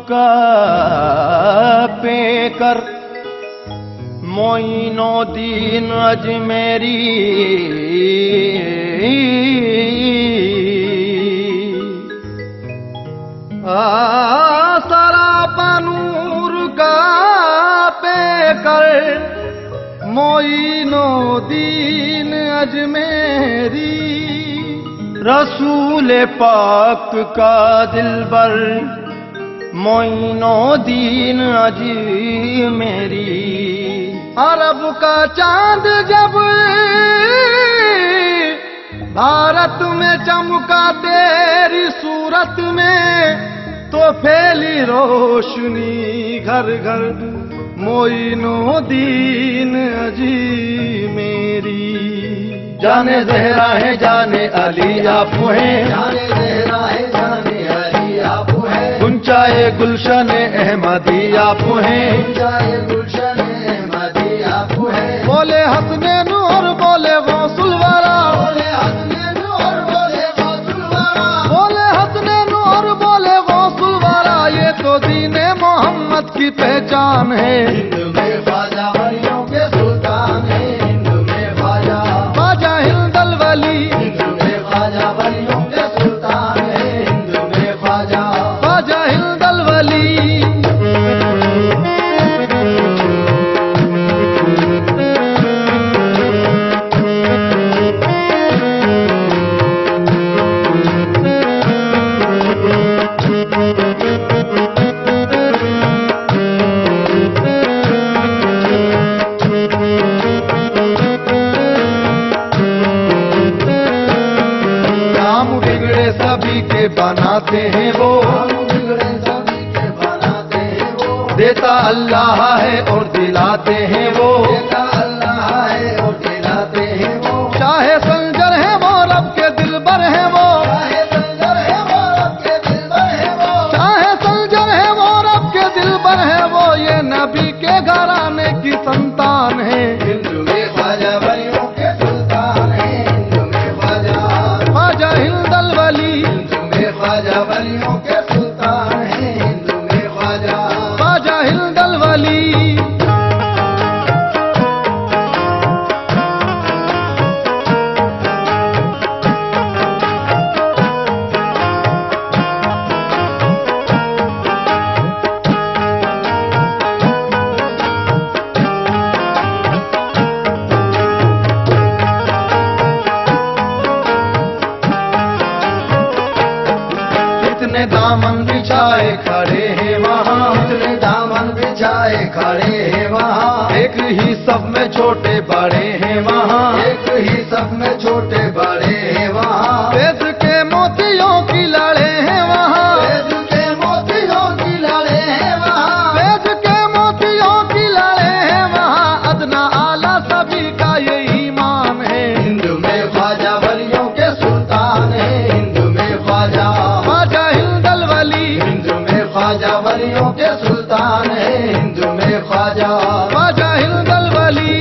का पेकर मोइनुद्दीन अजमेरी सरापा नूर का पेकर मोइनुद्दीन अजमेरी रसूल पाक का दिलबर मोइनुद्दीन अजमेरी अरब का चांद जब भारत में चमका तेरी सूरत में तो फैली रोशनी घर घर मोइनुद्दीन अजमेरी जाने ज़हरा है जाने अली आप हैं जाने ज़हरा है जाने अली आप हैं गुंचाए गुलशन अहमदी आप हैं गुंचाए गुलशन अहमदी आप हैं बोले हसने नूर बोले गौसुल वाला बोले हसने नूर बोले गौसुल वाला बोले हसने नूर बोले गौसुल वाला ये तो दीने मोहम्मद की पहचान है हिंद में ख्वाजा वलियों के सुल्तान है हिंद में ख्वाजा ख्वाजा हिंदल वली हिंद में ख्वाजा वलियों के सुल्तान है हिंद में ख्वाजा ख्वाजा हिंदल वली सभी के बनाते हैं वो बिगड़े सभी के बनाते हैं वो देता अल्लाह है और दिलाते हैं वो देता अल्लाह है और दिलाते हैं वो चाहे संजर है वो रब के दिलबर है वो चाहे संजर है वो रब के दिलबर है वो चाहे संजर है वो रब के दिलबर है वो ये नबी के घराने की संतान है हिंदू में ख्वाजा वलियों के सुल्तान है हिंदू में ख्वाजा ख्वाजा हिंदल वली हिंदू में ख्वाजा वलियों के सुल्तान है हिंदू में ख्वाजा ख्वाजा हिंदल वली कितने दामन बिछाए खड़े हैं वहाँ इतने दामन बिछाए खड़े हैं वहाँ एक ही सब में छोटे बड़े हैं वहाँ एक ही सब में छोटे बड़े हैं वहाँ वेद के मोतियों की लड़े हैं वहाँ वेद के मोतियों की लड़े हैं वहाँ वेद के मोतियों की लड़े हैं वहाँ अदना आला सभी का ये ईमान है हिंदू में ख्वाजा वलियों के सुल्तान है हिंदू में ख्वाजा ख्वाजा हिंदल वली हिंदू में ख्वाजा वलियों के सुल्तान है हिंदू में ख्वाजा ख्वाजा हिंदल वली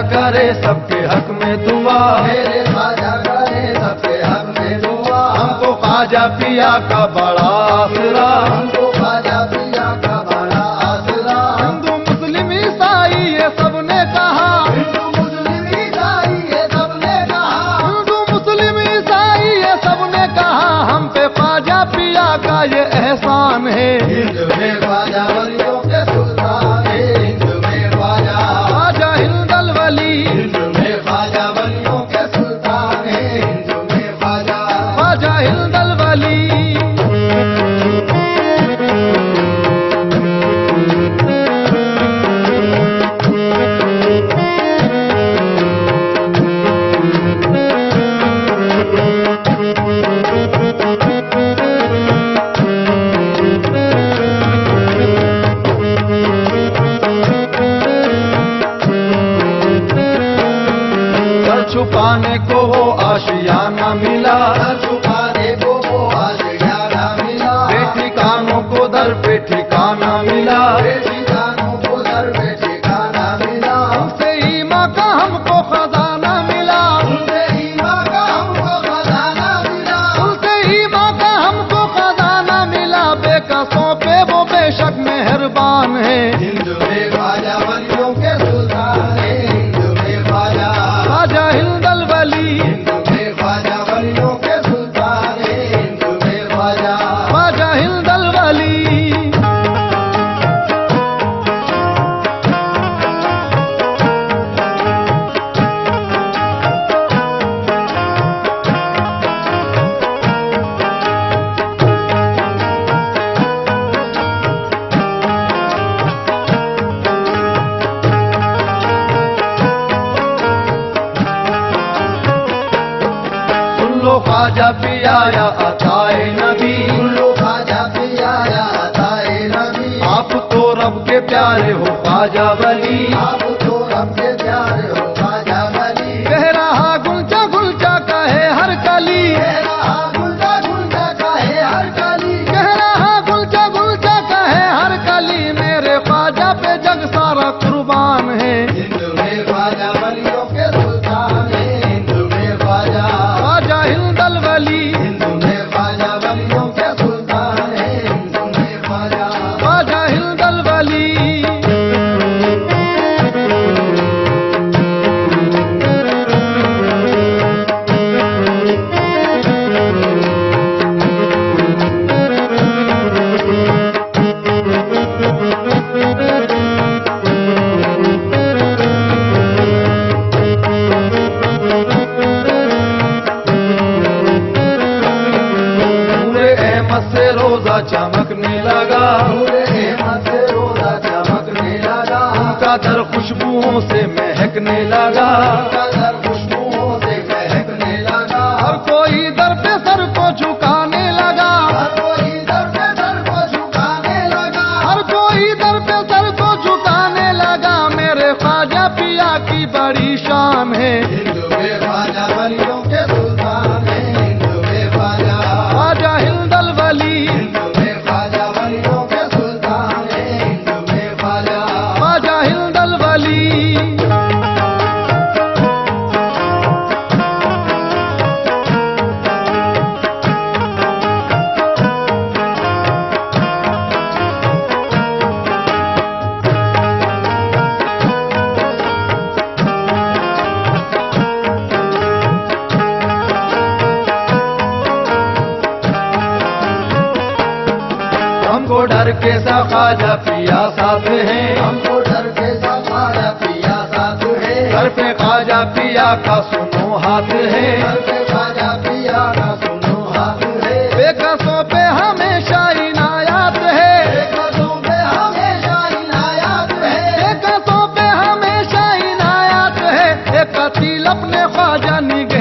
करे सबके हक में दुआ, मेरे ख्वाजा करे सबके हक में दुआ। हमको ख्वाजा पिया का बड़ा आसरा, हमको ख्वाजा पिया का बड़ा आसरा। हिंदू मुस्लिम ईसाई ये सबने कहा, हिंदू मुस्लिम ईसाई ये सबने कहा, हिंदू मुस्लिम ईसाई ये सबने कहा, हम पे ख्वाजा पिया का ये एहसान है। हिंद में ख्वाजा वलियों के सुल्तान है, हिंद में ख्वाजा। ख्वाजा हिंदल वली, हिंद में ख्वाजा वलियों के सुल्तान है, हिंद में ख्वाजा। ख्वाजा हिंदल वली। सर छुपाने को वो आशियाना मिला, सर छुपाने को वो आशियाना मिला, बेटी कानों को दर पे ठिकाना मिला, ठिकानों को दर पे ठिकाना मिला। हमसे ईमा का हमको खजाना मिला, उनसे ईमान का हमको खजाना मिला, उनसे ईमा का हमको खजाना मिला। बेकसों पे वो बेशक मेहरबान है। हिंद में ख्वाजा वलियों के सुल्तान है, हिंद में ख्वाजा। ख्वाजा हिंदल वली, हिंद में ख्वाजा वलियों के सुल्तान है, हिंद में ख्वाजा। ख्वाजा हिंदल वली। सुन लो ख्वाजा पिया या अताए नबी, उल्लू ख्वाजा पिया या अताए नबी। आप तो रब के प्यारे हो ख्वाजा वली। आप तो रब के प्यारे हो ख्वाजा वली। कह रहा गुलचा गुलचा कहे हर कली, तेरा गुलजा गुलजा काहे हर कली। कह रहा गुलचा गुलचा कहे हर कली। मेरे ख्वाजा पे जग सारा कुर्बान है। हिंद में ख्वाजा वलियों के सुल्तान है, हिंद में ख्वाजा। ख्वाजा हिंदल वली, हिंद में ख्वाजा वलियों के सुल्तान है, हिंद में ख्वाजा। ख्वाजा हिंदल वली। नूरे अहमद से रोजा चमकने लगा, नूरे अहमद से रोजा चमकने लगा, उनका दर खुशबुओं से महकने लगा। उनका दर खुशबुओं से महकने लगा। हर कोई दर पे सर को झुकाने लगा, हर कोई दर पे सर को झुकाने लगा। हर कोई दर पे सर को झुकाने लगा। मेरे ख्वाजा पिया की बड़ी शान है। हिंद में ख्वाजा वलियों के सुल्तान है, हिंद में ख्वाजा। ख्वाजा हिंदल वली, हिंद में ख्वाजा वलियों के सुल्तान है, हिंद में ख्वाजा। ख्वाजा हिंदल वली। हमको डर के सा ख्वाजा पिया साथ है, हमको डर के ख्वाजा पिया साथ है। घर पे ख्वाजा पिया का सुनो हाथ है। घर पे ख्वाजा पिया का सुनो हाथ है। बेकसों पे हमेशा इनायत है, बेकसों पे हमेशा इनायत है। बेकसों पे हमेशा इनायत है। एक कतील अपने ख्वाजा निगह